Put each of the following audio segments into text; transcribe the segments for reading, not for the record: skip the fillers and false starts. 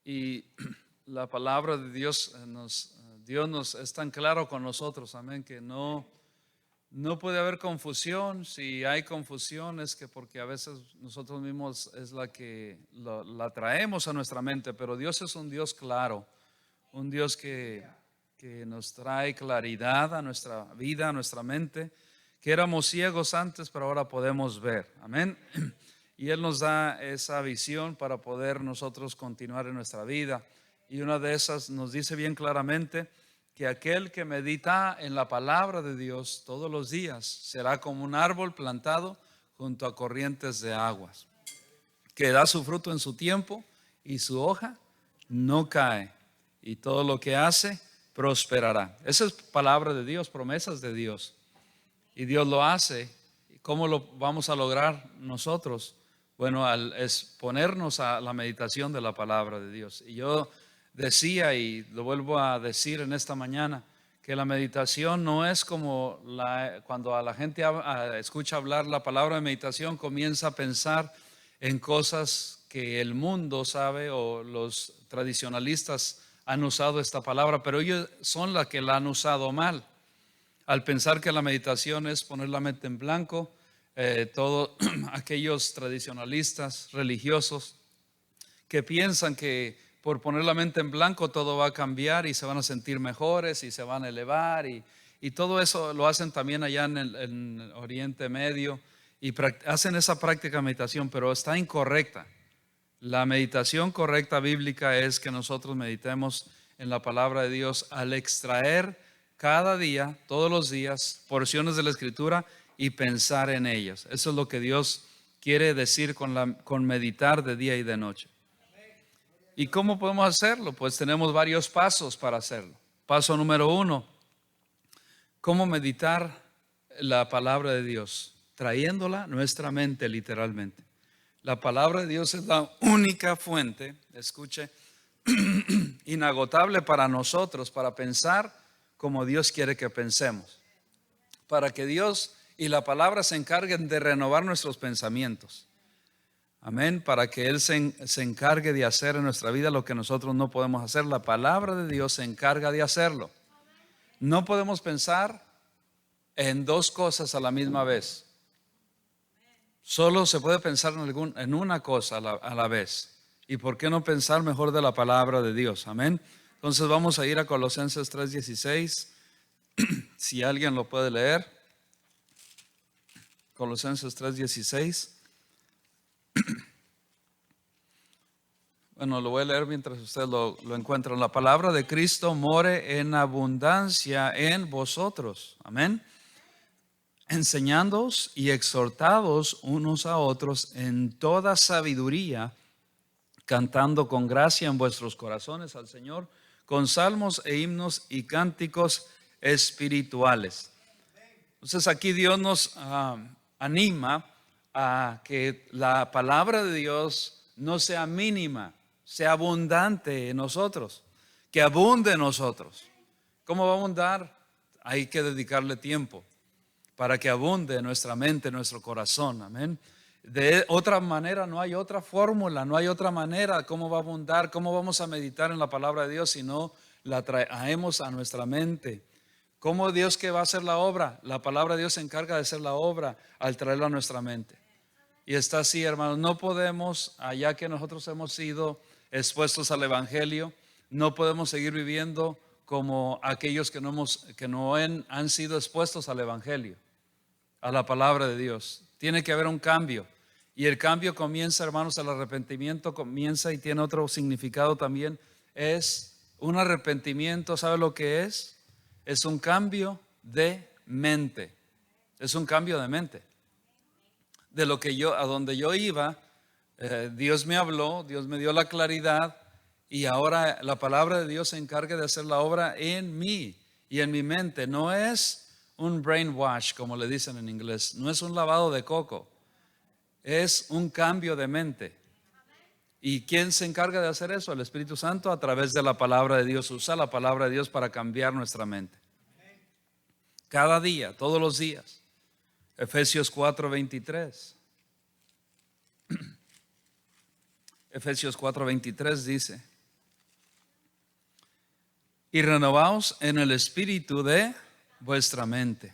Y la palabra de Dios Dios nos es tan claro con nosotros, amén, que no puede haber confusión. Si hay confusión es que porque a veces nosotros mismos es la que la traemos a nuestra mente, pero Dios es un Dios claro, un Dios que nos trae claridad a nuestra vida, a nuestra mente, que éramos ciegos antes, pero ahora podemos ver, amén. Y Él nos da esa visión para poder nosotros continuar en nuestra vida. Y una de esas nos dice bien claramente que aquel que medita en la palabra de Dios todos los días será como un árbol plantado junto a corrientes de aguas, que da su fruto en su tiempo y su hoja no cae, y todo lo que hace prosperará. Esa es palabra de Dios, promesas de Dios. Y Dios lo hace. ¿Cómo lo vamos a lograr nosotros? Bueno, al exponernos a la meditación de la palabra de Dios. Y yo decía, y lo vuelvo a decir en esta mañana, que la meditación no es como cuando a la gente escucha hablar la palabra de meditación, comienza a pensar en cosas que el mundo sabe, o los tradicionalistas han usado esta palabra, pero ellos son las que la han usado mal, al pensar que la meditación es poner la mente en blanco. Todos aquellos tradicionalistas religiosos que piensan que por poner la mente en blanco todo va a cambiar y se van a sentir mejores y se van a elevar, y todo eso lo hacen también allá en Oriente Medio, y hacen esa práctica de meditación, pero está incorrecta. La meditación correcta bíblica es que nosotros meditemos en la palabra de Dios al extraer cada día, todos los días, porciones de la Escritura y pensar en ellas. Eso es lo que Dios quiere decir con meditar de día y de noche. ¿Y cómo podemos hacerlo? Pues tenemos varios pasos para hacerlo. Paso número 1, ¿cómo meditar la palabra de Dios? Trayéndola a nuestra mente literalmente. La palabra de Dios es la única fuente, escuche, inagotable para nosotros, para pensar como Dios quiere que pensemos. Para que Dios y la palabra se encarguen de renovar nuestros pensamientos. Amén. Para que Él se encargue de hacer en nuestra vida lo que nosotros no podemos hacer. La palabra de Dios se encarga de hacerlo. No podemos pensar en dos cosas a la misma vez. Solo se puede pensar en una cosa a la vez. ¿Y por qué no pensar mejor de la palabra de Dios? Amén. Entonces vamos a ir a Colosenses 3:16. Si alguien lo puede leer. Colosenses 3:16. Bueno, lo voy a leer mientras usted lo encuentra. La palabra de Cristo more en abundancia en vosotros. Amén. Enseñándoos y exhortados unos a otros en toda sabiduría, cantando con gracia en vuestros corazones al Señor, con salmos e himnos y cánticos espirituales. Entonces aquí Dios nos anima a que la palabra de Dios no sea mínima, sea abundante en nosotros, que abunde en nosotros. ¿Cómo va a abundar? Hay que dedicarle tiempo para que abunde en nuestra mente, en nuestro corazón. Amén. De otra manera, no hay otra fórmula, no hay otra manera. ¿Cómo va a abundar? ¿Cómo vamos a meditar en la palabra de Dios si no la traemos a nuestra mente? ¿Cómo Dios que va a hacer la obra? La palabra de Dios se encarga de hacer la obra al traerla a nuestra mente. Y está así, hermanos. No podemos, allá que nosotros hemos sido expuestos al Evangelio, no podemos seguir viviendo como aquellos que no han sido expuestos al Evangelio, a la palabra de Dios. Tiene que haber un cambio. Y el cambio comienza, hermanos, el arrepentimiento comienza y tiene otro significado también. Es un arrepentimiento, ¿sabe lo que es? Es un cambio de mente. Es un cambio de mente. De lo que a donde yo iba, Dios me habló, Dios me dio la claridad, y ahora la palabra de Dios se encarga de hacer la obra en mí y en mi mente. No es un brainwash, como le dicen en inglés, no es un lavado de coco, es un cambio de mente. ¿Y quién se encarga de hacer eso? El Espíritu Santo, a través de la palabra de Dios. Usa la palabra de Dios para cambiar nuestra mente. Cada día, todos los días. Efesios 4:23. Efesios 4:23 dice: y renovaos en el espíritu de vuestra mente.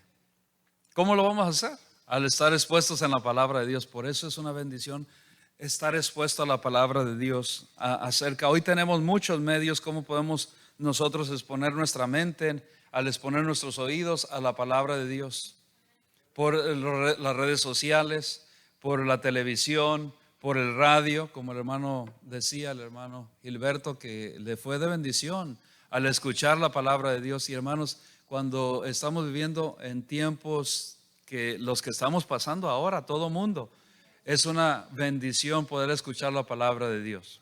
¿Cómo lo vamos a hacer? Al estar expuestos en la palabra de Dios. Por eso es una bendición estar expuesto a la palabra de Dios acerca. Hoy tenemos muchos medios cómo podemos nosotros exponer nuestra mente al exponer nuestros oídos a la palabra de Dios. Por las redes sociales, por la televisión, por el radio, como el hermano decía, el hermano Gilberto, que le fue de bendición al escuchar la palabra de Dios. Y hermanos, cuando estamos viviendo en tiempos que los que estamos pasando ahora, todo mundo, es una bendición poder escuchar la palabra de Dios.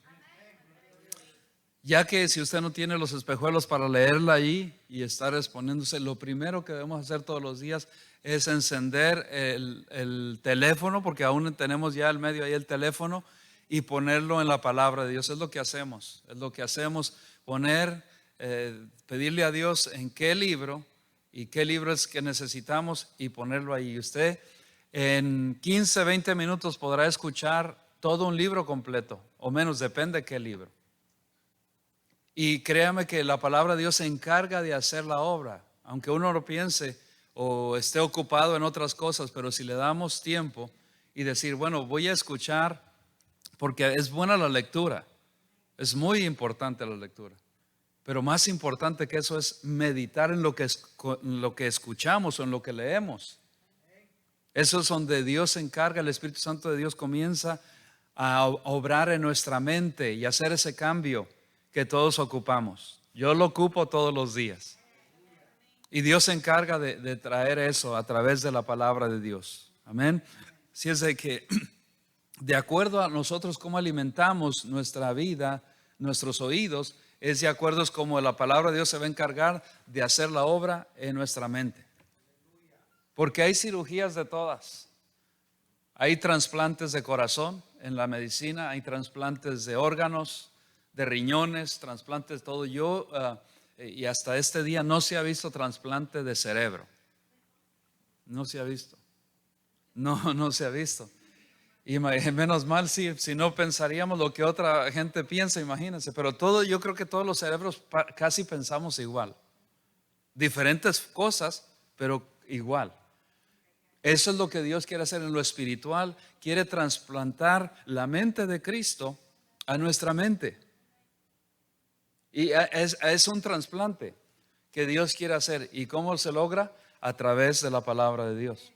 Ya que si usted no tiene los espejuelos para leerla ahí y estar exponiéndose, lo primero que debemos hacer todos los días es encender el teléfono, porque aún tenemos ya el medio ahí, el teléfono, y ponerlo en la palabra de Dios. Es lo que hacemos, poner, pedirle a Dios en qué libro y qué libro es que necesitamos y ponerlo ahí. Usted en 15, 20 minutos podrá escuchar todo un libro completo, o menos, depende de qué libro. Y créame que la palabra de Dios se encarga de hacer la obra, aunque uno lo piense o esté ocupado en otras cosas, pero si le damos tiempo y decir, bueno, voy a escuchar, porque es buena la lectura, es muy importante la lectura, pero más importante que eso es meditar en lo que escuchamos o en lo que leemos. Eso es donde Dios se encarga, el Espíritu Santo de Dios comienza a obrar en nuestra mente y hacer ese cambio que todos ocupamos. Yo lo ocupo todos los días. Y Dios se encarga de traer eso a través de la palabra de Dios. Amén. Así es de que, de acuerdo a nosotros cómo alimentamos nuestra vida, nuestros oídos, es de acuerdo a cómo la palabra de Dios se va a encargar de hacer la obra en nuestra mente. Porque hay cirugías de todas. Hay trasplantes de corazón en la medicina, hay trasplantes de órganos, de riñones, trasplantes, todo. Y hasta este día no se ha visto trasplante de cerebro. No se ha visto. No se ha visto. Y menos mal si no pensaríamos lo que otra gente piensa, imagínense. Pero yo creo que todos los cerebros casi pensamos igual. Diferentes cosas, pero igual. Eso es lo que Dios quiere hacer en lo espiritual. Quiere trasplantar la mente de Cristo a nuestra mente. Y es un trasplante que Dios quiere hacer. ¿Y cómo se logra? A través de la palabra de Dios.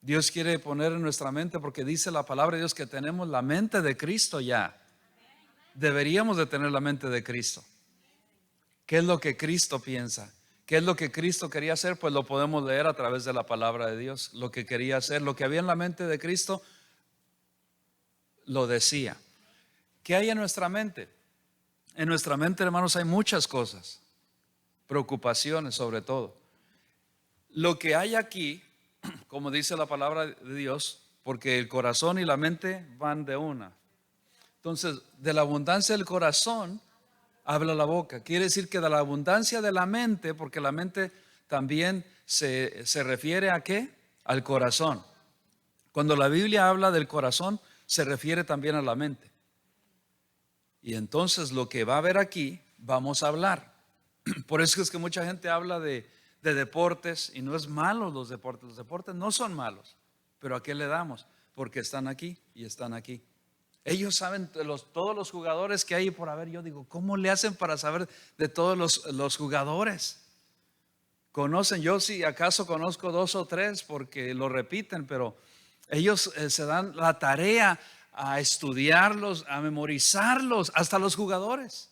Dios quiere poner en nuestra mente, porque dice la palabra de Dios que tenemos la mente de Cristo ya. Deberíamos de tener la mente de Cristo. ¿Qué es lo que Cristo piensa? ¿Qué es lo que Cristo quería hacer? Pues lo podemos leer a través de la palabra de Dios. Lo que quería hacer, lo que había en la mente de Cristo, lo decía. ¿Qué hay en nuestra mente? En nuestra mente, hermanos, hay muchas cosas, preocupaciones sobre todo. Lo que hay aquí, como dice la palabra de Dios, porque el corazón y la mente van de una. Entonces, de la abundancia del corazón habla la boca. Quiere decir que de la abundancia de la mente, porque la mente también se refiere ¿a qué? Al corazón. Cuando la Biblia habla del corazón, se refiere también a la mente. Y entonces lo que va a haber aquí, vamos a hablar. Por eso es que mucha gente habla de deportes, y no es malo los deportes no son malos, pero ¿a qué le damos? Porque están aquí y están aquí. Ellos saben todos los jugadores que hay por haber. Yo digo, ¿cómo le hacen para saber de todos los jugadores? Conocen, yo si acaso conozco 2 o 3 porque lo repiten, pero ellos se dan la tarea a estudiarlos, a memorizarlos, hasta los jugadores.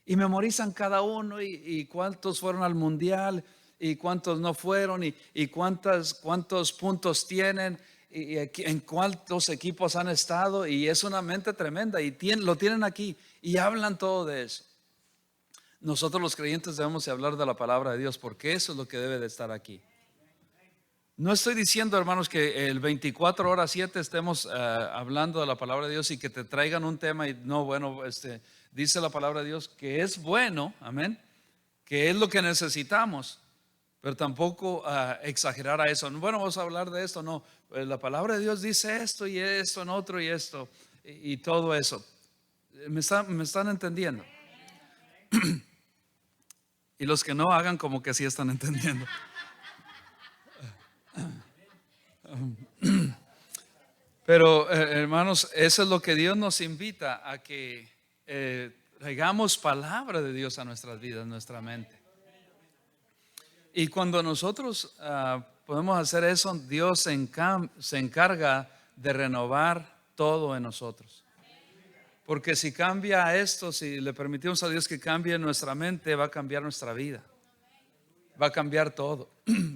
Y memorizan cada uno y cuántos fueron al mundial y cuántos no fueron y cuántos puntos tienen y en cuántos equipos han estado. Y es una mente tremenda y lo tienen aquí y hablan todo de eso. Nosotros los creyentes debemos de hablar de la palabra de Dios, porque eso es lo que debe de estar aquí. No estoy diciendo, hermanos, que el 24 horas 7 estemos hablando de la palabra de Dios y que te traigan un tema y no, bueno, dice la palabra de Dios que es bueno, amén, que es lo que necesitamos, pero tampoco exagerar a eso. Bueno, vamos a hablar de esto, no, la palabra de Dios dice esto y esto, en otro y esto y todo eso. ¿Me están entendiendo? Y los que no hagan como que sí están entendiendo. Pero hermanos, eso es lo que Dios nos invita a que traigamos palabra de Dios a nuestras vidas, nuestra mente. Y cuando nosotros podemos hacer eso, Dios se encarga de renovar todo en nosotros. Porque si cambia esto, si le permitimos a Dios que cambie nuestra mente, va a cambiar nuestra vida. Va a cambiar todo.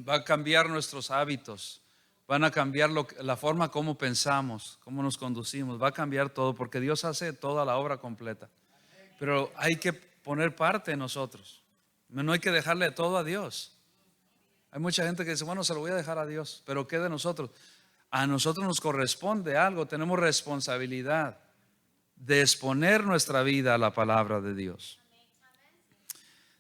Va a cambiar nuestros hábitos. Van a cambiar la forma como pensamos, cómo nos conducimos. Va a cambiar todo porque Dios hace toda la obra completa. Pero hay que poner parte en nosotros. No hay que dejarle todo a Dios. Hay mucha gente que dice, bueno, se lo voy a dejar a Dios. Pero ¿qué de nosotros? A nosotros nos corresponde algo. Tenemos responsabilidad de exponer nuestra vida a la palabra de Dios.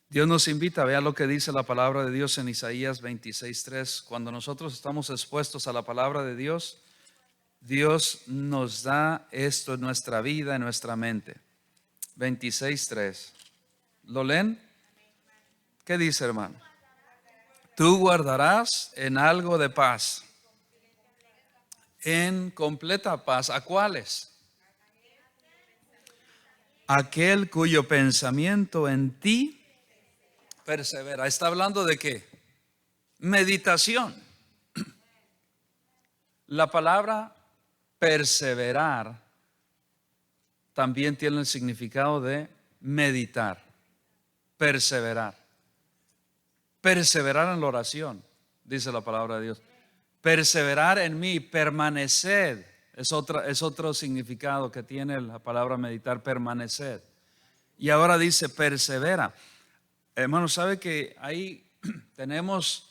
Dios nos invita, vea lo que dice la palabra de Dios en Isaías 26:3. Cuando nosotros estamos expuestos a la palabra de Dios, Dios nos da esto en nuestra vida, en nuestra mente. 26:3. ¿Lo leen? ¿Qué dice, hermano? Tú guardarás en algo de paz, en completa paz. ¿A cuáles? Aquel cuyo pensamiento en ti persevera. ¿Está hablando de qué? Meditación. La palabra perseverar también tiene el significado de meditar, perseverar. Perseverar en la oración, dice la palabra de Dios. Perseverar en mí, permanecer, es otro significado que tiene la palabra meditar, permanecer. Y ahora dice persevera. Hermano, ¿sabe que ahí tenemos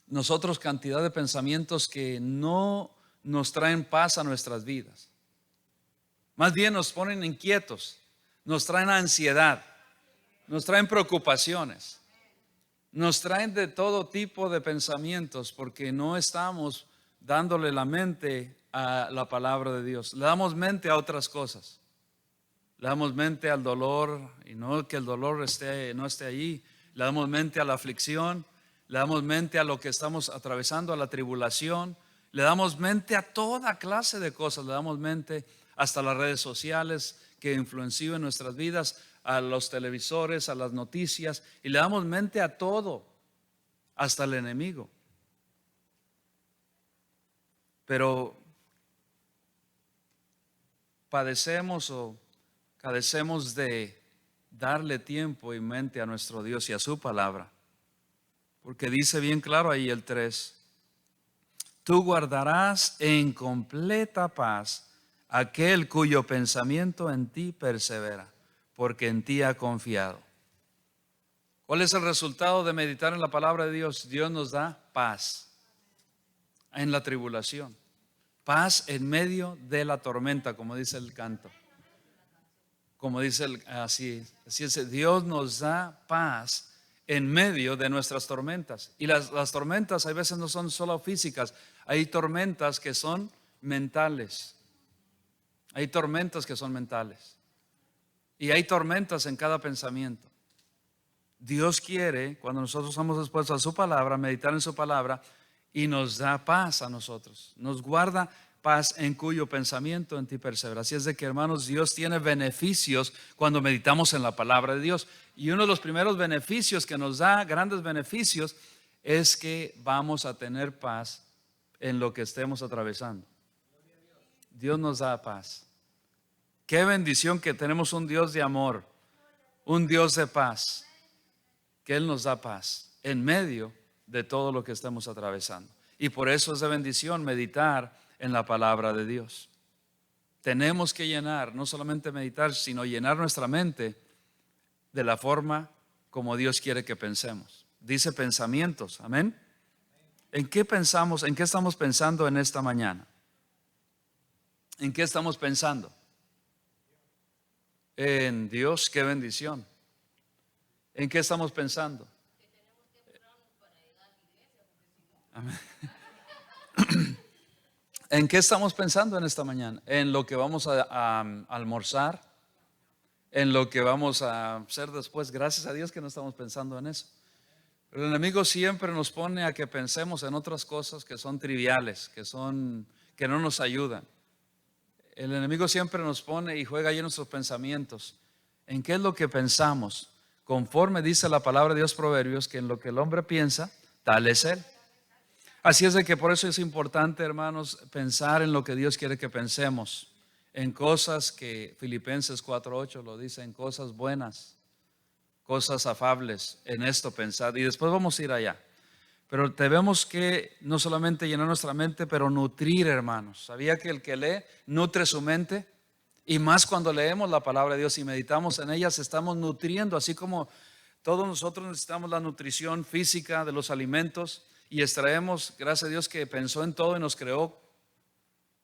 nosotros cantidad de pensamientos que no nos traen paz a nuestras vidas? Más bien nos ponen inquietos, nos traen ansiedad, nos traen preocupaciones, nos traen de todo tipo de pensamientos porque no estamos dándole la mente a la palabra de Dios. Le damos mente a otras cosas. Le damos mente al dolor y no que el dolor no esté allí. Le damos mente a la aflicción. Le damos mente a lo que estamos atravesando, a la tribulación. Le damos mente a toda clase de cosas. Le damos mente hasta las redes sociales que influencian nuestras vidas, a los televisores, a las noticias. Y le damos mente a todo, hasta el enemigo. Pero padecemos o carecemos de darle tiempo y mente a nuestro Dios y a su palabra. Porque dice bien claro ahí el 3. Tú guardarás en completa paz aquel cuyo pensamiento en ti persevera, porque en ti ha confiado. ¿Cuál es el resultado de meditar en la palabra de Dios? Dios nos da paz en la tribulación, paz en medio de la tormenta, como dice el canto. Como dice así es, Dios nos da paz en medio de nuestras tormentas. Y las tormentas a veces no son solo físicas, hay tormentas que son mentales. Hay tormentas que son mentales. Y hay tormentas en cada pensamiento. Dios quiere, cuando nosotros estamos expuestos a su palabra, meditar en su palabra, y nos da paz a nosotros. Nos guarda paz en cuyo pensamiento en ti persevera. Así es de que, hermanos, Dios tiene beneficios cuando meditamos en la palabra de Dios. Y uno de los primeros beneficios que nos da, grandes beneficios, es que vamos a tener paz en lo que estemos atravesando. Dios nos da paz. Qué bendición que tenemos un Dios de amor, un Dios de paz, que Él nos da paz en medio de todo lo que estemos atravesando. Y por eso es de bendición meditar en la palabra de Dios. Tenemos que llenar, no solamente meditar, sino llenar nuestra mente de la forma como Dios quiere que pensemos. Dice pensamientos, amén. ¿En qué pensamos? ¿En qué estamos pensando en esta mañana? ¿En qué estamos pensando? En Dios, qué bendición. ¿En qué estamos pensando? Amén. ¿En qué estamos pensando en esta mañana? ¿En lo que vamos a almorzar? en lo que vamos a hacer después. Gracias a Dios que no estamos pensando en eso. Pero el enemigo siempre nos pone a que pensemos en otras cosas que son triviales, que no nos ayudan. El enemigo siempre nos pone y juega ahí en nuestros pensamientos. ¿En qué es lo que pensamos? Conforme dice la palabra de Dios, Proverbios, que en lo que el hombre piensa, tal es él. Así es de que por eso es importante, hermanos, pensar en lo que Dios quiere que pensemos, en cosas que Filipenses 4:8 lo dice, en cosas buenas, cosas afables, en esto pensad. Y después vamos a ir allá. Pero debemos que no solamente llenar nuestra mente, pero nutrir, hermanos. ¿Sabía que el que lee nutre su mente? Y más cuando leemos la palabra de Dios y meditamos en ella, se estamos nutriendo, así como todos nosotros necesitamos la nutrición física de los alimentos y extraemos, gracias a Dios que pensó en todo y nos creó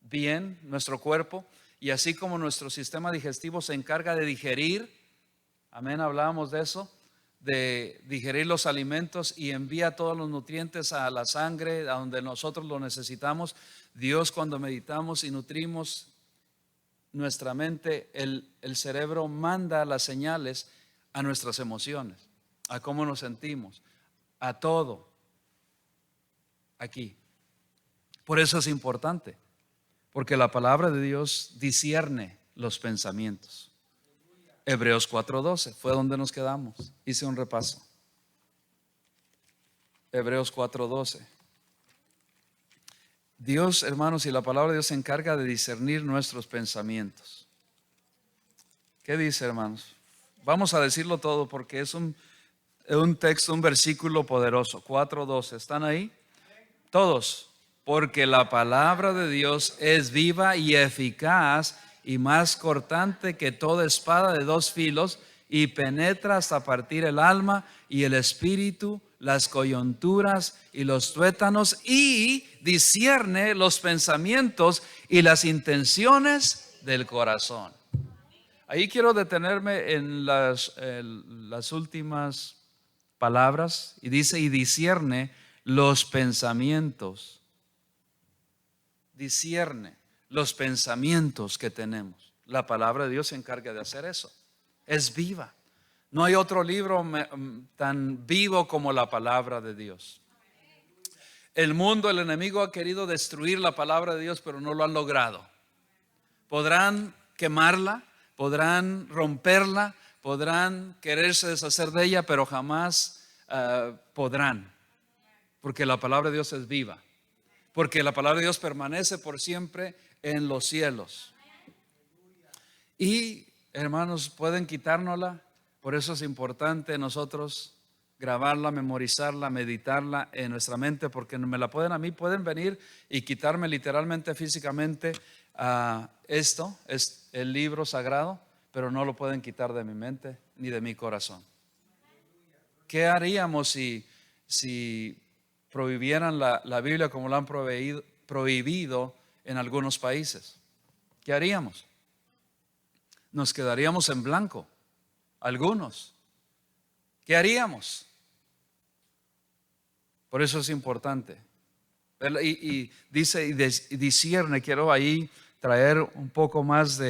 bien nuestro cuerpo, y así como nuestro sistema digestivo se encarga de digerir, amén, hablábamos de eso, de digerir los alimentos y envía todos los nutrientes a la sangre, a donde nosotros lo necesitamos. Dios, cuando meditamos y nutrimos nuestra mente, el cerebro manda las señales a nuestras emociones, a cómo nos sentimos, a todo aquí. Por eso es importante, porque la palabra de Dios discierne los pensamientos. Hebreos 4:12 fue donde nos quedamos. Hice un repaso. Hebreos 4:12. Dios, hermanos, y la palabra de Dios se encarga de discernir nuestros pensamientos. ¿Qué dice, hermanos? Vamos a decirlo todo porque es un texto, un versículo poderoso. 4:12. ¿Están ahí? Todos. Porque la palabra de Dios es viva y eficaz y más cortante que toda espada de dos filos, y penetra hasta partir el alma y el espíritu, las coyunturas y los tuétanos, y discierne los pensamientos y las intenciones del corazón. Ahí quiero detenerme en las últimas palabras, y dice, y discierne los pensamientos. Discierne los pensamientos que tenemos. La palabra de Dios se encarga de hacer eso. Es viva. No hay otro libro tan vivo como la palabra de Dios. El mundo, el enemigo ha querido destruir la palabra de Dios, pero no lo han logrado. Podrán quemarla, podrán romperla, podrán quererse deshacer de ella, pero jamás podrán, porque la palabra de Dios es viva. Porque la palabra de Dios permanece por siempre en los cielos. Y hermanos, pueden quitárnosla. Por eso es importante nosotros grabarla, memorizarla, meditarla en nuestra mente, porque me la pueden a mí, pueden venir y quitarme literalmente, físicamente, esto es el libro sagrado, pero no lo pueden quitar de mi mente ni de mi corazón. ¿Qué haríamos si prohibieran la Biblia como la han prohibido en algunos países? ¿Qué haríamos? Nos quedaríamos en blanco, algunos. ¿Qué haríamos? Por eso es importante. Y dice, y discierne, quiero ahí traer un poco más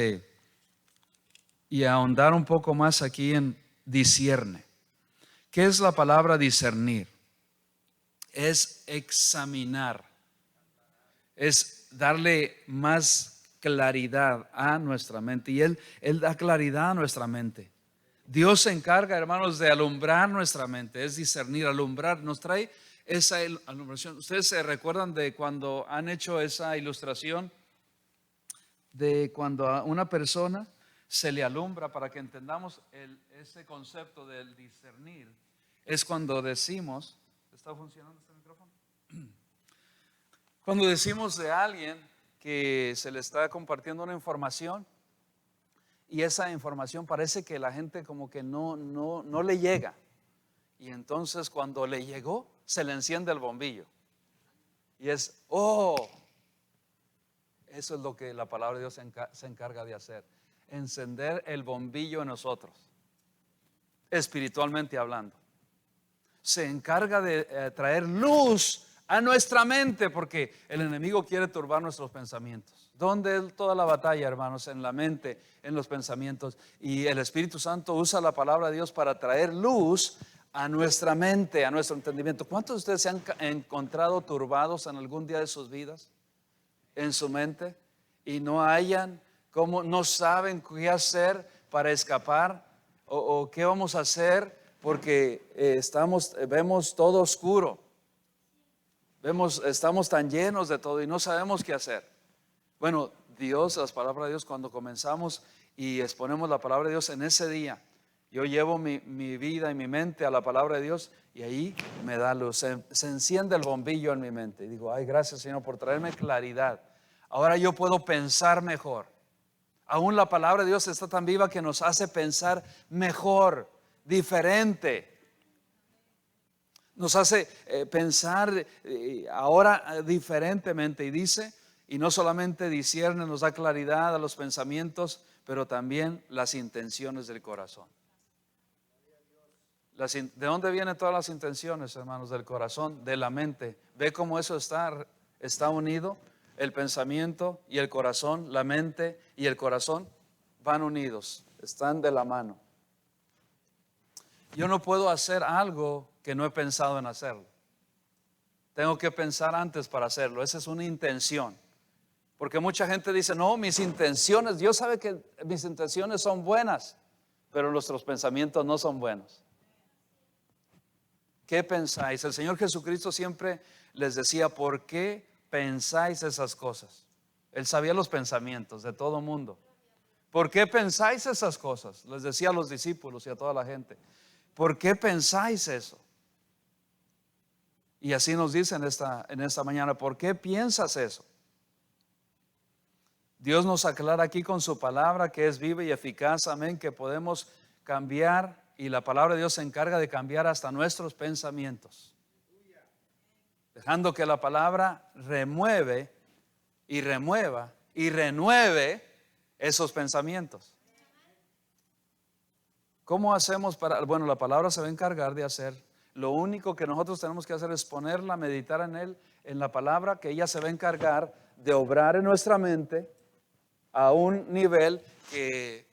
y ahondar un poco más aquí en discierne. ¿Qué es la palabra discernir? Es examinar, es darle más claridad a nuestra mente, y Él da claridad a nuestra mente. Dios se encarga, hermanos, de alumbrar nuestra mente, es discernir, alumbrar, nos trae esa alumbración. Ustedes se recuerdan de cuando han hecho esa ilustración de cuando a una persona se le alumbra, para que entendamos ese concepto del discernir. Es cuando decimos, ¿está funcionando este micrófono? Cuando decimos de alguien que se le está compartiendo una información y esa información parece que la gente como que no le llega, y entonces cuando le llegó se le enciende el bombillo y es, eso es lo que la palabra de Dios se encarga de hacer, encender el bombillo en nosotros, espiritualmente hablando. Se encarga de traer luz a nuestra mente, porque el enemigo quiere turbar nuestros pensamientos. ¿Dónde es toda la batalla, hermanos? En la mente, en los pensamientos. Y el Espíritu Santo usa la palabra de Dios para traer luz a nuestra mente, a nuestro entendimiento. ¿Cuántos de ustedes se han encontrado turbados en algún día de sus vidas, en su mente, y no hayan cómo, no saben qué hacer para escapar, o qué vamos a hacer porque vemos todo oscuro, estamos tan llenos de todo y no sabemos qué hacer? Bueno, Dios, las palabras de Dios, cuando comenzamos y exponemos la palabra de Dios en ese día, yo llevo mi vida y mi mente a la palabra de Dios y ahí me da luz, se enciende el bombillo en mi mente y digo, ay, gracias, Señor, por traerme claridad. Ahora yo puedo pensar mejor. Aún la palabra de Dios está tan viva que nos hace pensar mejor, diferente. Nos hace pensar ahora diferentemente, y dice, y no solamente discierne, nos da claridad a los pensamientos, pero también las intenciones del corazón. ¿De dónde vienen todas las intenciones, hermanos? Del corazón, de la mente. ¿Ve cómo eso está unido? El pensamiento y el corazón, la mente y el corazón van unidos, están de la mano. Yo no puedo hacer algo que no he pensado en hacerlo. Tengo que pensar antes para hacerlo. Esa es una intención. Porque mucha gente dice, no, mis intenciones, Dios sabe que mis intenciones son buenas, pero nuestros pensamientos no son buenos. ¿Qué pensáis? El Señor Jesucristo siempre les decía, ¿por qué pensáis esas cosas? Él sabía los pensamientos de todo mundo. ¿Por qué pensáis esas cosas? Les decía a los discípulos y a toda la gente. ¿Por qué pensáis eso? Y así nos dice en esta mañana, ¿por qué piensas eso? Dios nos aclara aquí con su palabra que es viva y eficaz, amén, que podemos cambiar, y la palabra de Dios se encarga de cambiar hasta nuestros pensamientos. Dejando que la palabra remueva y renueve esos pensamientos. ¿Cómo hacemos para? Bueno, la palabra se va a encargar de hacer. Lo único que nosotros tenemos que hacer es ponerla, meditar en la palabra, que ella se va a encargar de obrar en nuestra mente a un nivel que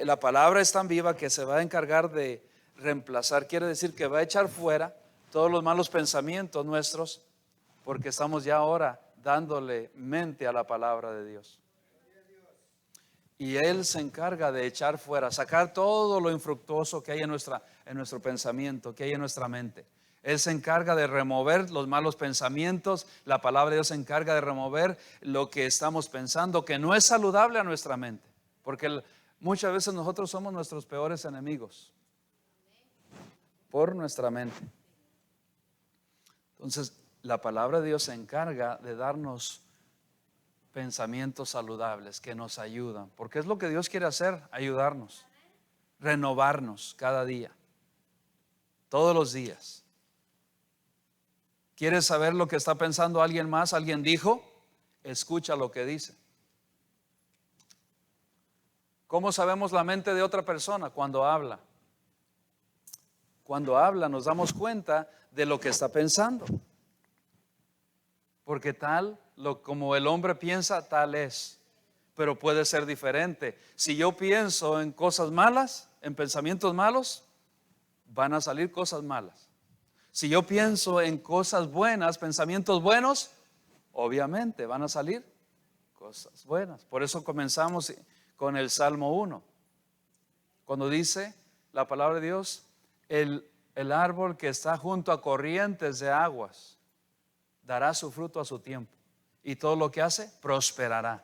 la palabra es tan viva que se va a encargar de reemplazar. Quiere decir que va a echar fuera todos los malos pensamientos nuestros, porque estamos ya ahora dándole mente a la palabra de Dios. Y Él se encarga de echar fuera, sacar todo lo infructuoso que hay en nuestro pensamiento, que hay en nuestra mente. Él se encarga de remover los malos pensamientos. La palabra de Dios se encarga de remover lo que estamos pensando que no es saludable a nuestra mente. Porque muchas veces nosotros somos nuestros peores enemigos por nuestra mente. Entonces, la palabra de Dios se encarga de darnos pensamientos saludables que nos ayudan, porque es lo que Dios quiere hacer, ayudarnos, renovarnos cada día, todos los días. ¿Quieres saber lo que está pensando alguien más? ¿Alguien dijo? Escucha lo que dice. ¿Cómo sabemos la mente de otra persona? Cuando habla. Cuando habla nos damos cuenta de lo que está pensando. Porque como el hombre piensa, tal es. Pero puede ser diferente. Si yo pienso en cosas malas, en pensamientos malos, van a salir cosas malas. Si yo pienso en cosas buenas, pensamientos buenos, obviamente van a salir cosas buenas. Por eso comenzamos con el Salmo 1. Cuando dice la palabra de Dios, el árbol que está junto a corrientes de aguas dará su fruto a su tiempo, y todo lo que hace prosperará.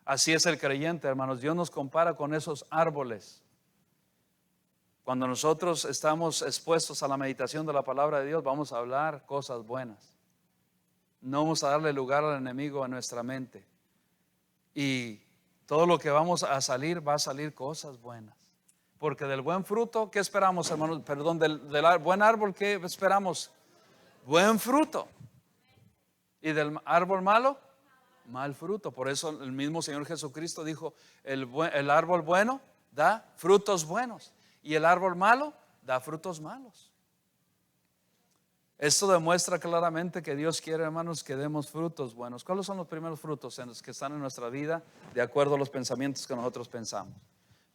Así es el creyente, hermanos. Dios nos compara con esos árboles. Cuando nosotros estamos expuestos a la meditación de la palabra de Dios, vamos a hablar cosas buenas. No vamos a darle lugar al enemigo en nuestra mente. Y todo lo que vamos a salir, va a salir cosas buenas. Porque del buen fruto, ¿qué esperamos, hermanos? Perdón, del buen árbol, ¿qué esperamos? Buen fruto. Y del árbol malo, mal fruto. Por eso el mismo Señor Jesucristo dijo, el árbol bueno da frutos buenos, y el árbol malo da frutos malos. Esto demuestra claramente que Dios quiere, hermanos, que demos frutos buenos. ¿Cuáles son los primeros frutos en los que están en nuestra vida de acuerdo a los pensamientos que nosotros pensamos?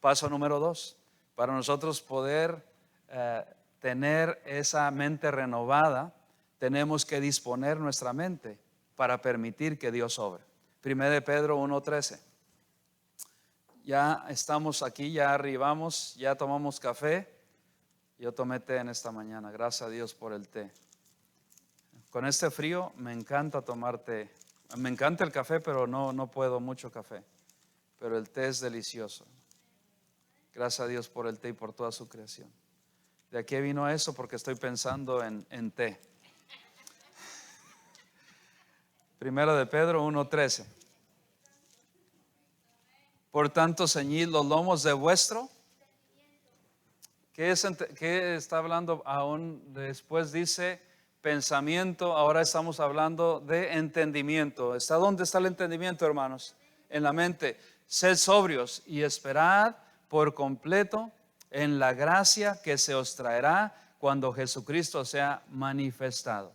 Paso número 2, para nosotros poder tener esa mente renovada, tenemos que disponer nuestra mente para permitir que Dios obre. 1 Pedro 1:13. Ya estamos aquí, ya arribamos, ya tomamos café. Yo tomé té en esta mañana, gracias a Dios por el té. Con este frío me encanta tomar té. Me encanta el café, pero no puedo mucho café. Pero el té es delicioso. Gracias a Dios por el té y por toda su creación. ¿De aquí vino eso? Porque estoy pensando en té. Primero de Pedro 1:13. Por tanto, ceñid los lomos de vuestro. ¿Qué está hablando aún después? Dice pensamiento. Ahora estamos hablando de entendimiento. ¿Dónde está el entendimiento, hermanos? En la mente. Sed sobrios y esperad por completo en la gracia que se os traerá cuando Jesucristo sea manifestado.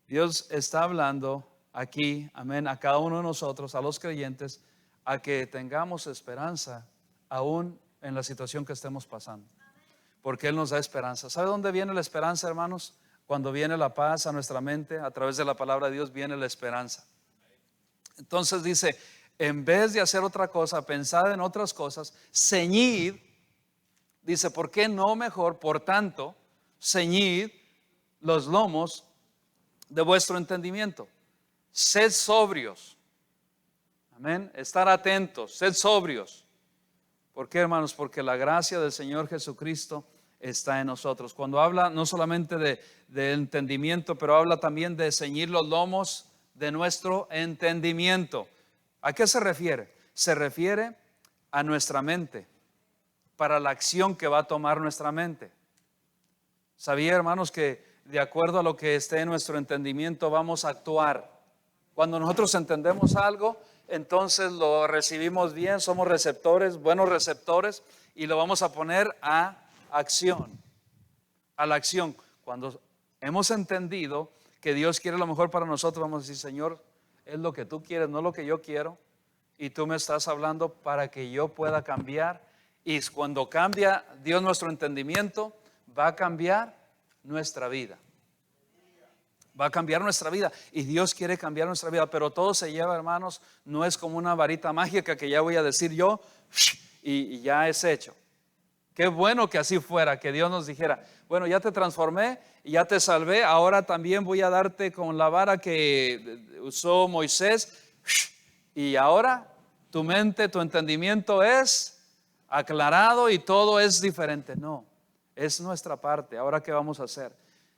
Dios está hablando aquí, amén, a cada uno de nosotros, a los creyentes, a que tengamos esperanza aún en la situación que estemos pasando, porque Él nos da esperanza. ¿Sabe dónde viene la esperanza, hermanos? Cuando viene la paz a nuestra mente, a través de la palabra de Dios viene la esperanza. Entonces dice, en vez de hacer otra cosa, pensad en otras cosas, ceñid, dice, ¿por qué no mejor? Por tanto, ceñid los lomos de vuestro entendimiento. Sed sobrios. Amén. Estar atentos, sed sobrios. ¿Por qué, hermanos? Porque la gracia del Señor Jesucristo está en nosotros. Cuando habla no solamente de entendimiento, pero habla también de ceñir los lomos de nuestro entendimiento. ¿A qué se refiere? Se refiere a nuestra mente, para la acción que va a tomar nuestra mente. ¿Sabía, hermanos, que de acuerdo a lo que esté en nuestro entendimiento vamos a actuar? Cuando nosotros entendemos algo, entonces lo recibimos bien, somos receptores, buenos receptores, y lo vamos a poner a acción, a la acción. Cuando hemos entendido que Dios quiere lo mejor para nosotros, vamos a decir, Señor, es lo que tú quieres, no lo que yo quiero, y tú me estás hablando para que yo pueda cambiar. Y cuando cambia Dios nuestro entendimiento, va a cambiar nuestra vida. Va a cambiar nuestra vida, y Dios quiere cambiar nuestra vida, pero todo se lleva, hermanos, no es como una varita mágica que ya voy a decir yo y ya es hecho. Qué bueno que así fuera, que Dios nos dijera, bueno, ya te transformé, ya te salvé, ahora también voy a darte con la vara que usó Moisés, y ahora tu mente, tu entendimiento es aclarado y todo es diferente. No, es nuestra parte. Ahora, ¿qué vamos a hacer?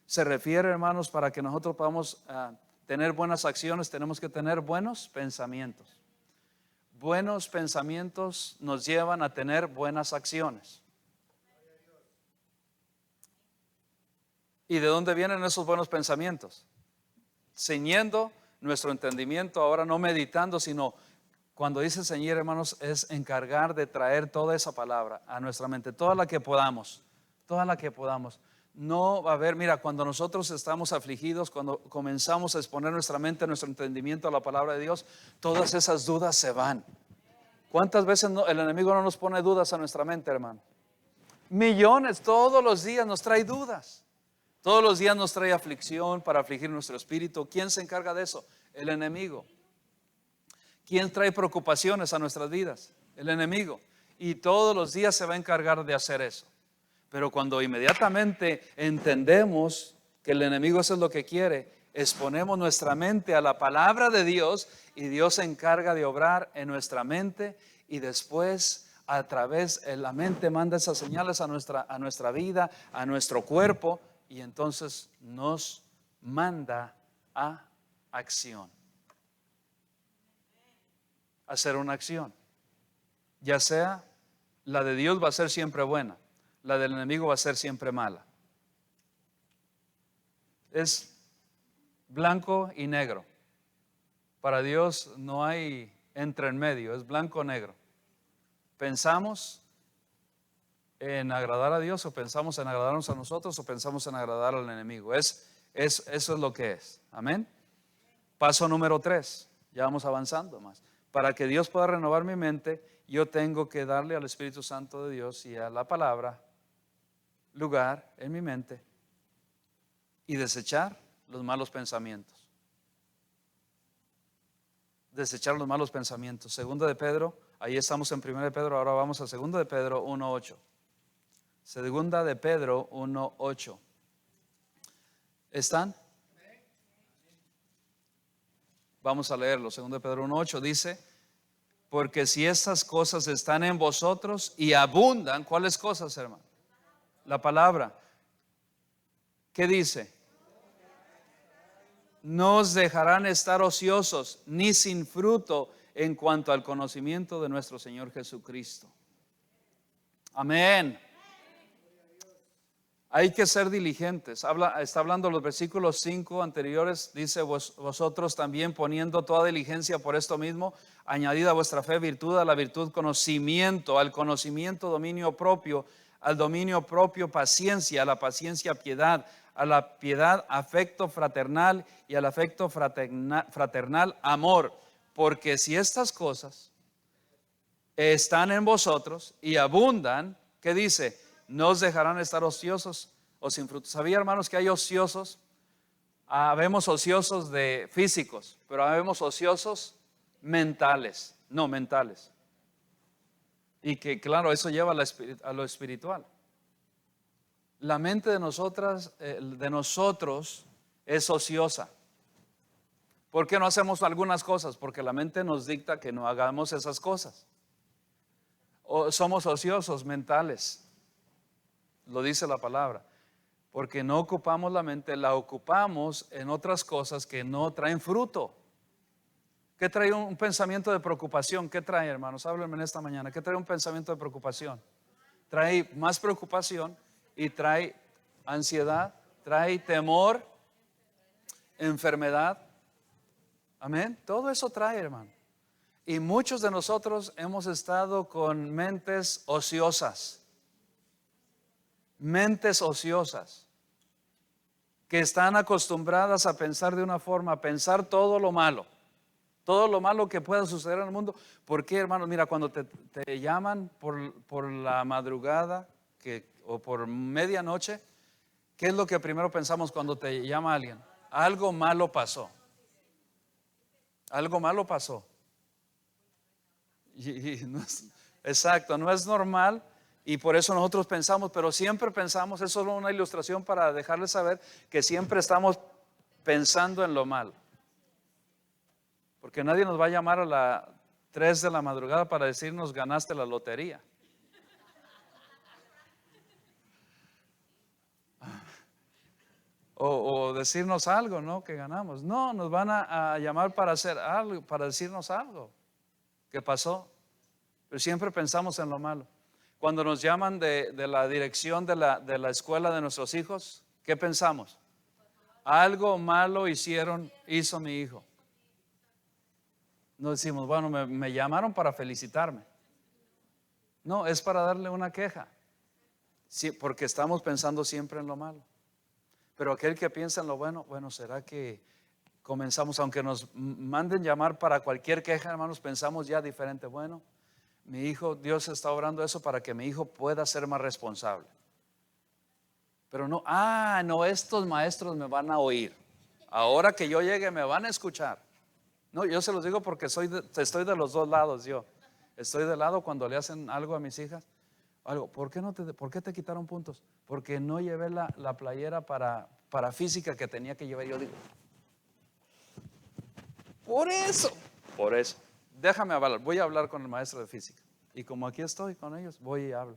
Se refiere, hermanos, para que nosotros podamos tener buenas acciones, tenemos que tener buenos pensamientos. Buenos pensamientos nos llevan a tener buenas acciones. ¿Y de dónde vienen esos buenos pensamientos? Ceñiendo nuestro entendimiento, ahora no meditando, sino cuando dice ceñir, hermanos, es encargar de traer toda esa palabra a nuestra mente, toda la que podamos, toda la que podamos. No va a haber, mira, cuando nosotros estamos afligidos, cuando comenzamos a exponer nuestra mente, nuestro entendimiento a la palabra de Dios, todas esas dudas se van. ¿Cuántas veces el enemigo no nos pone dudas a nuestra mente, hermano? Millones, todos los días nos trae dudas. Todos los días nos trae aflicción para afligir nuestro espíritu. ¿Quién se encarga de eso? El enemigo. ¿Quién trae preocupaciones a nuestras vidas? El enemigo. Y todos los días se va a encargar de hacer eso. Pero cuando inmediatamente entendemos que el enemigo eso es lo que quiere, exponemos nuestra mente a la palabra de Dios, y Dios se encarga de obrar en nuestra mente, y después a través de la mente manda esas señales a nuestra vida, a nuestro cuerpo, y entonces nos manda a acción. Hacer una acción. Ya sea la de Dios va a ser siempre buena, la del enemigo va a ser siempre mala. Es blanco y negro. Para Dios no hay entre en medio, es blanco o negro. Pensamos en agradar a Dios, o pensamos en agradarnos a nosotros, o pensamos en agradar al enemigo. Es Eso es lo que es. Amén. Paso número 3. Ya vamos avanzando más. Para que Dios pueda renovar mi mente, yo tengo que darle al Espíritu Santo de Dios y a la palabra lugar en mi mente y desechar los malos pensamientos. Desechar los malos pensamientos. Segunda de Pedro, ahí estamos en Primera de Pedro, ahora vamos a Segunda de Pedro 1:8. Segunda de Pedro 1:8. ¿Están? Vamos a leerlo. Segunda de Pedro 1:8 dice: porque si estas cosas están en vosotros y abundan, ¿cuáles cosas, hermano? La palabra. ¿Qué dice? No os dejarán estar ociosos ni sin fruto en cuanto al conocimiento de nuestro Señor Jesucristo. Amén. Hay que ser diligentes. Está hablando los versículos 5 anteriores. Dice: vosotros también, poniendo toda diligencia por esto mismo, añadid a vuestra fe virtud, a la virtud conocimiento, al conocimiento dominio propio, al dominio propio paciencia, a la paciencia piedad, a la piedad afecto fraternal y al afecto fraternal amor. Porque si estas cosas están en vosotros y abundan, ¿qué dice? No os dejarán estar ociosos o sin fruto. ¿Sabía, hermanos, que hay ociosos? Habemos ociosos de físicos, pero habemos ociosos mentales, no mentales. Y que claro, eso lleva a lo espiritual. La mente de nosotros es ociosa. ¿Por qué no hacemos algunas cosas? Porque la mente nos dicta que no hagamos esas cosas. O somos ociosos mentales. Lo dice la palabra. Porque no ocupamos la mente, la ocupamos en otras cosas que no traen fruto. ¿Qué trae un pensamiento de preocupación? ¿Qué trae, hermanos? Háblenme en esta mañana. ¿Qué trae un pensamiento de preocupación? Trae más preocupación y trae ansiedad, trae temor, enfermedad. Amén. Todo eso trae, hermano. Y muchos de nosotros hemos estado con mentes ociosas. Mentes ociosas que están acostumbradas a pensar de una forma, a pensar todo lo malo que pueda suceder en el mundo. ¿Por qué, hermanos? Mira, cuando te llaman por la madrugada o por medianoche, ¿qué es lo que primero pensamos cuando te llama alguien? Algo malo pasó. Algo malo pasó. Y no es, exacto, no es normal. Y por eso nosotros pensamos, pero siempre pensamos, es solo una ilustración para dejarles saber que siempre estamos pensando en lo malo. Porque nadie nos va a llamar a las 3 de la madrugada para decirnos ganaste la lotería. O decirnos algo, ¿no? Que ganamos. No, nos van a llamar para hacer algo, para decirnos algo que pasó. Pero siempre pensamos en lo malo. Cuando nos llaman de la dirección de la escuela de nuestros hijos, ¿qué pensamos? Algo malo hizo mi hijo. No decimos, bueno, me llamaron para felicitarme. No, es para darle una queja. Sí, porque estamos pensando siempre en lo malo. Pero aquel que piensa en lo bueno, bueno, ¿será que comenzamos, aunque nos manden llamar para cualquier queja, hermanos, pensamos ya diferente? Bueno, mi hijo, Dios está obrando eso para que mi hijo pueda ser más responsable. Pero no, no, estos maestros me van a oír. Ahora que yo llegue me van a escuchar. No, yo se los digo porque estoy de los dos lados yo. Estoy del lado cuando le hacen algo a mis hijas. Algo, ¿por qué te quitaron puntos? Porque no llevé la playera para física que tenía que llevar. Yo digo, por eso. Déjame hablar, voy a hablar con el maestro de física. Y como aquí estoy con ellos, voy y hablo.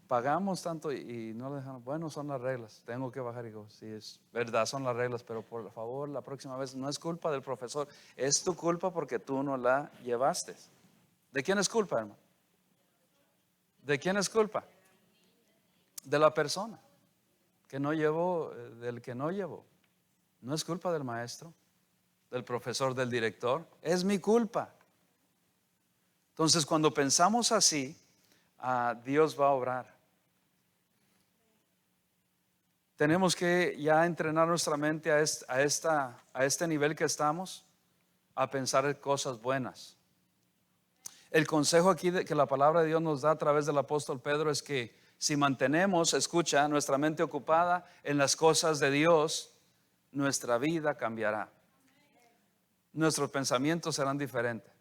Pagamos tanto y no lo dejan. Bueno, son las reglas, tengo que bajar. Y digo, sí, es verdad, son las reglas, pero por favor, la próxima vez no es culpa del profesor, es tu culpa porque tú no la llevaste. ¿De quién es culpa, hermano? ¿De quién es culpa? De la persona que no llevó, del que no llevó. No es culpa del maestro, del profesor, del director, es mi culpa. Entonces, cuando pensamos así, Dios va a obrar. tenemos que ya entrenar nuestra mente a este nivel que estamos, a pensar en cosas buenas. El consejo aquí que la palabra de Dios nos da a través del apóstol Pedro es que si mantenemos, escucha, nuestra mente ocupada en las cosas de Dios, nuestra vida cambiará. Nuestros pensamientos serán diferentes.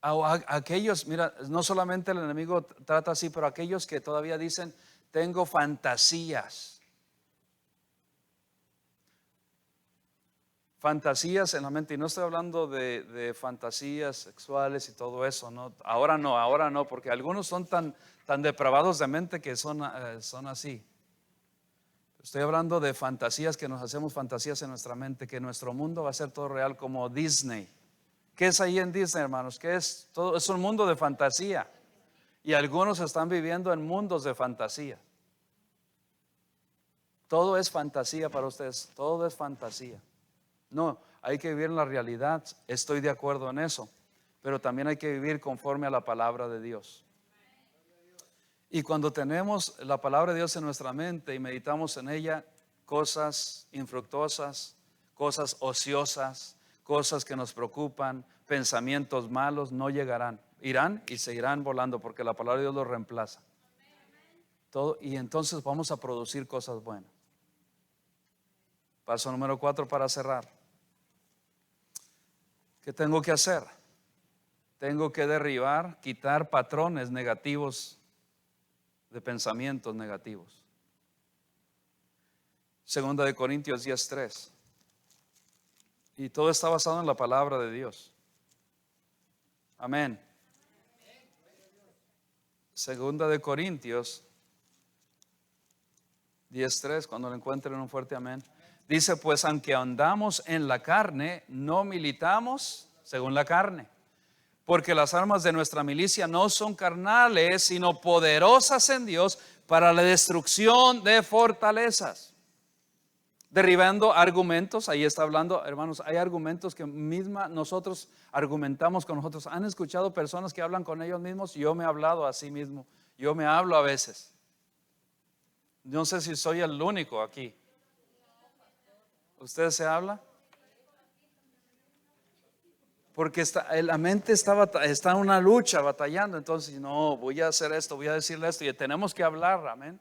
Aquellos, mira, no solamente el enemigo trata así, pero aquellos que todavía dicen, tengo fantasías. Fantasías en la mente, y no estoy hablando de fantasías sexuales y todo eso, ¿no? Ahora no, porque algunos son tan depravados de mente que son así. Estoy hablando de fantasías, que nos hacemos fantasías en nuestra mente, que nuestro mundo va a ser todo real como Disney. ¿Qué es ahí en Disney, hermanos? ¿Qué es? Todo es un mundo de fantasía. Y algunos están viviendo en mundos de fantasía. Todo es fantasía para ustedes, todo es fantasía. No, hay que vivir en la realidad, estoy de acuerdo en eso, pero también hay que vivir conforme a la palabra de Dios. Y cuando tenemos la palabra de Dios en nuestra mente y meditamos en ella, cosas infructuosas, cosas ociosas, cosas que nos preocupan, pensamientos malos no llegarán, irán y se irán volando, porque la palabra de Dios los reemplaza. Todo, y entonces vamos a producir cosas buenas. Paso número 4 para cerrar. ¿Qué tengo que hacer? Tengo que derribar, quitar patrones negativos de pensamientos negativos. Segunda de Corintios 10:3. Y todo está basado en la palabra de Dios. Amén. Segunda de Corintios 10:3, cuando lo encuentren, un fuerte amén. Dice, pues aunque andamos en la carne, no militamos según la carne. Porque las armas de nuestra milicia no son carnales, sino poderosas en Dios para la destrucción de fortalezas. Derribando argumentos, ahí está hablando, hermanos, hay argumentos que nosotros argumentamos con nosotros. ¿Han escuchado personas que hablan con ellos mismos? Yo me he hablado a sí mismo, yo me hablo a veces. No sé si soy el único aquí. ¿Usted se habla? Porque la mente está en una lucha, batallando. Entonces, no, voy a hacer esto, voy a decirle esto. Y tenemos que hablar, amén.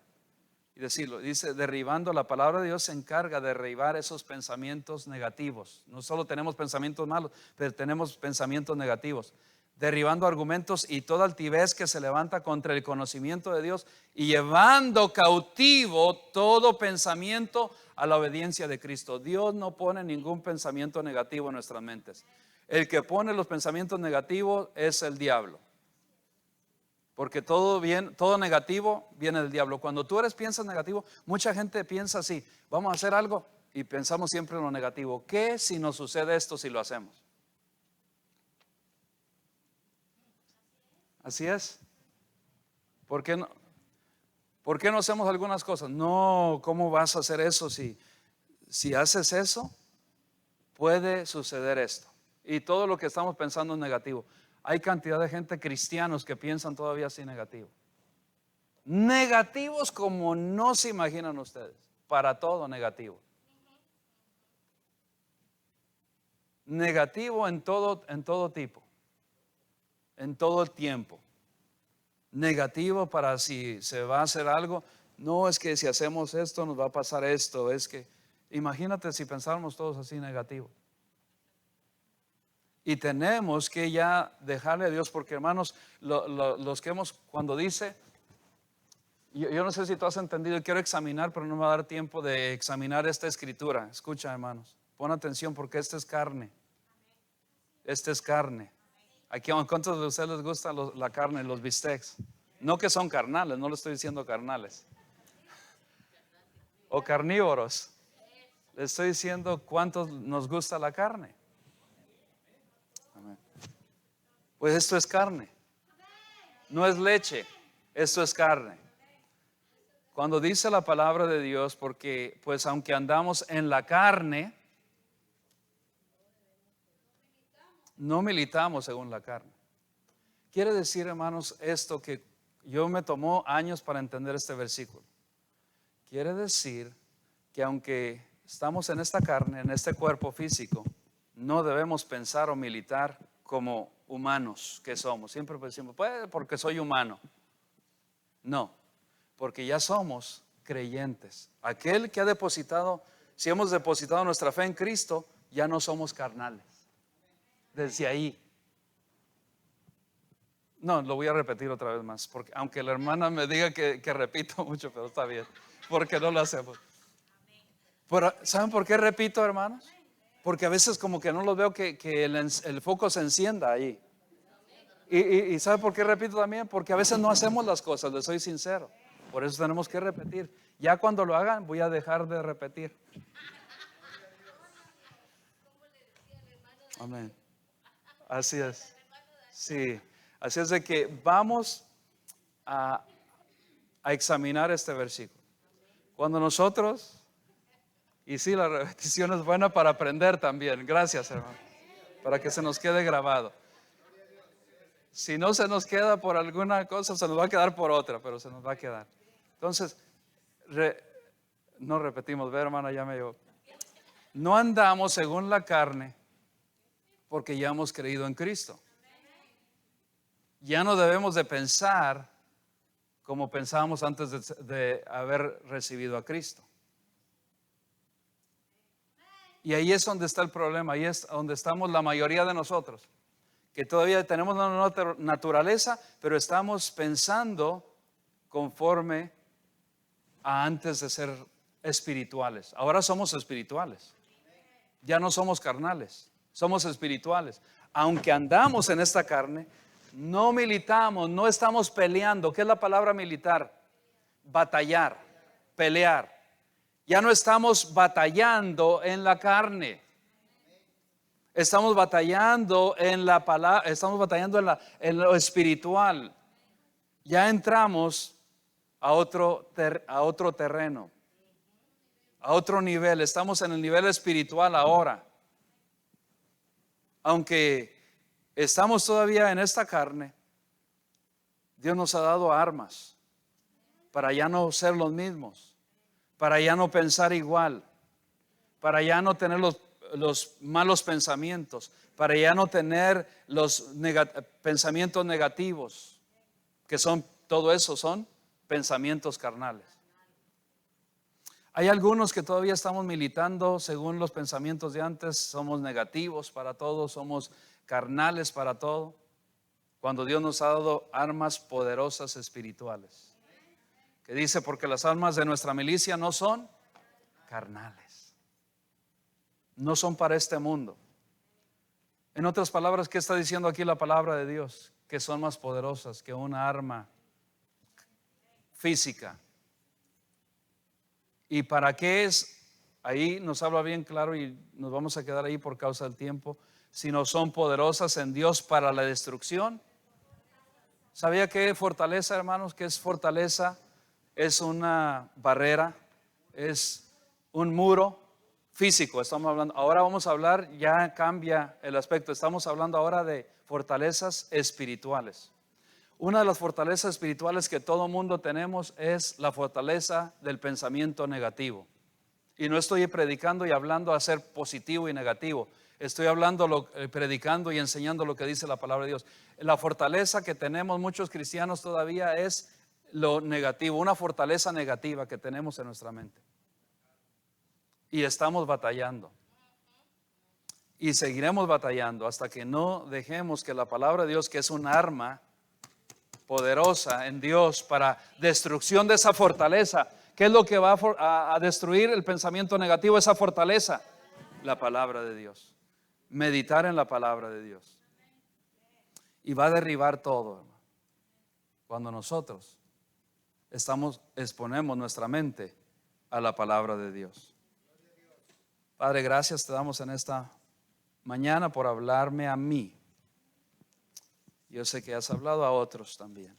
Y decirlo. Dice, derribando, la palabra de Dios se encarga de derribar esos pensamientos negativos. No solo tenemos pensamientos malos, pero tenemos pensamientos negativos. Derribando argumentos y toda altivez que se levanta contra el conocimiento de Dios, y llevando cautivo todo pensamiento a la obediencia de Cristo. Dios no pone ningún pensamiento negativo en nuestras mentes. El que pone los pensamientos negativos es el diablo. Porque todo negativo viene del diablo. Cuando tú piensas negativo, mucha gente piensa así: vamos a hacer algo y pensamos siempre en lo negativo. ¿Qué si nos sucede esto si lo hacemos? Así es. ¿Por qué no hacemos algunas cosas? No, ¿cómo vas a hacer eso? Si haces eso, puede suceder esto. Y todo lo que estamos pensando es negativo. Hay cantidad de gente, cristianos, que piensan todavía así negativo. Negativos como no se imaginan ustedes. Para todo negativo. Negativo en todo tipo. En todo el tiempo. Negativo para si se va a hacer algo. No, es que si hacemos esto nos va a pasar esto. Es que, imagínate si pensáramos todos así negativos. Y tenemos que ya dejarle a Dios, porque hermanos, los que cuando dice, yo no sé si tú has entendido, quiero examinar, pero no me va a dar tiempo de examinar esta escritura. Escucha, hermanos, pon atención, porque esta es carne. Esta es carne. Aquí, ¿cuántos de ustedes les gusta la carne, los bistecs? No que son carnales, no le estoy diciendo carnales. O carnívoros. Le estoy diciendo cuántos nos gusta la carne. Pues esto es carne, no es leche, esto es carne. Cuando dice la palabra de Dios, porque pues aunque andamos en la carne, no militamos según la carne. Quiere decir, hermanos, esto que yo me tomó años para entender este versículo. quiere decir que aunque estamos en esta carne, en este cuerpo físico, no debemos pensar o militar como humanos que somos. Siempre decimos, pues porque soy humano. No, porque ya somos creyentes. Aquel que ha depositado, si hemos depositado nuestra fe en Cristo, ya no somos carnales. Desde ahí. No, lo voy a repetir otra vez más, porque aunque la hermana me diga que repito mucho, pero está bien, porque no lo hacemos. Pero, ¿saben por qué repito, hermanos? Porque a veces como que no los veo que el foco se encienda ahí. Y ¿sabe por qué repito también? Porque a veces no hacemos las cosas, les soy sincero. Por eso tenemos que repetir. Ya cuando lo hagan voy a dejar de repetir. Amén. Así es. Sí. Así es de que vamos a examinar este versículo. Cuando nosotros, y sí, la repetición es buena para aprender también. Gracias, hermano. Para que se nos quede grabado. Si no se nos queda por alguna cosa, se nos va a quedar por otra, pero se nos va a quedar. Entonces, no repetimos, ve hermana, ya me llevo. No andamos según la carne porque ya hemos creído en Cristo. Ya no debemos de pensar como pensábamos antes de haber recibido a Cristo. Y ahí es donde está el problema, ahí es donde estamos la mayoría de nosotros, que todavía tenemos una naturaleza, pero estamos pensando conforme a antes de ser espirituales. Ahora somos espirituales, ya no somos carnales, somos espirituales. Aunque andamos en esta carne, no militamos, no estamos peleando. ¿Qué es la palabra militar? Batallar, pelear. Ya no estamos batallando en la carne. Estamos batallando en la palabra, estamos batallando en lo espiritual. Ya entramos a otro terreno, a otro nivel. Estamos en el nivel espiritual ahora. Aunque estamos todavía en esta carne, Dios nos ha dado armas para ya no ser los mismos, para ya no pensar igual, para ya no tener los malos pensamientos, para ya no tener los pensamientos negativos, que son, todo eso son pensamientos carnales. Hay algunos que todavía estamos militando según los pensamientos de antes, somos negativos para todo, somos carnales para todo, cuando Dios nos ha dado armas poderosas espirituales. Que dice, porque las armas de nuestra milicia no son carnales, no son para este mundo. En otras palabras, ¿qué está diciendo aquí la palabra de Dios? Que son más poderosas que una arma física. ¿Y para qué es? Ahí nos habla bien claro y nos vamos a quedar ahí por causa del tiempo. Si no son poderosas en Dios para la destrucción. ¿Sabía que fortaleza, hermanos? ¿Qué es fortaleza? Es una barrera, es un muro físico. Estamos hablando. Ahora vamos a hablar, ya cambia el aspecto. Estamos hablando ahora de fortalezas espirituales. Una de las fortalezas espirituales que todo mundo tenemos es la fortaleza del pensamiento negativo. Y no estoy predicando y hablando a ser positivo y negativo. Estoy hablando, predicando y enseñando lo que dice la palabra de Dios. La fortaleza que tenemos muchos cristianos todavía es lo negativo, una fortaleza negativa que tenemos en nuestra mente. Y estamos batallando. Y seguiremos batallando hasta que no dejemos que la palabra de Dios, que es un arma poderosa en Dios para destrucción de esa fortaleza. ¿Qué es lo que va a destruir el pensamiento negativo? Esa fortaleza, la palabra de Dios. Meditar en la palabra de Dios. Y va a derribar todo, hermano. Cuando nosotros exponemos nuestra mente a la palabra de Dios. Padre, gracias te damos en esta mañana por hablarme a mí. Yo sé que has hablado a otros también.